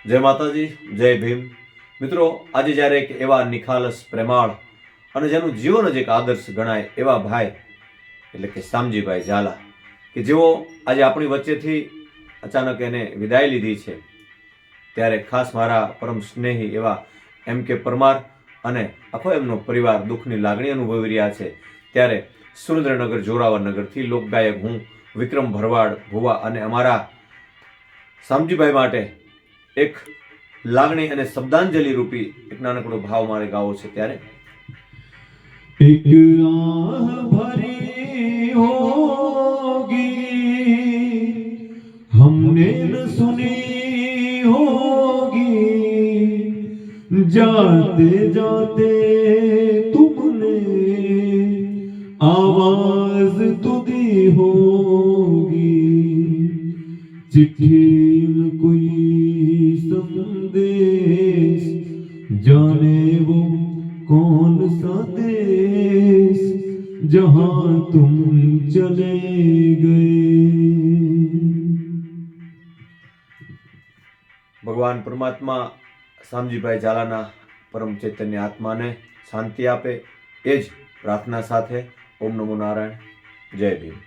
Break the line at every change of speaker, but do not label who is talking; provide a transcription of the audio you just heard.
જય માતાજી, જય ભીમ. મિત્રો, આજે જ્યારે એક એવા નિખાલસ, પ્રેમાળ અને જેનું જીવન જ એક આદર્શ ગણાય એવા ભાઈ એટલે કે શામજીભાઈ ઝાલા, કે જેઓ આજે આપણી વચ્ચેથી અચાનક એને વિદાય લીધી છે, ત્યારે ખાસ મારા પરમ સ્નેહી એવા M.K. પરમાર અને આખો એમનો પરિવાર દુઃખની લાગણી અનુભવી રહ્યા છે. ત્યારે સુરેન્દ્રનગર જોરાવરનગરથી લોકગાયક હું વિક્રમ ભરવાડ ભુવા અને અમારા શામજીભાઈ માટે એક લાગણી અને શબ્દાંજલિ રૂપી એક નાનકડો ભાવ મારે ગાવો છે. ત્યારે
एक आह भरी होगी हमने न सुनी होगी जाते जाते तुमने आवाज तो दी होगी चिट्ठी में कोई संदेश जाने वो कौन सा देश जहां तुम चले गए.
ભગવાન પરમાત્મા શામજીભાઈ ઝાલાના પરમ ચૈતન્ય આત્માને શાંતિ આપે, એ જ પ્રાર્થના સાથે ઓમ નમો નારાયણ. જય ભીમ.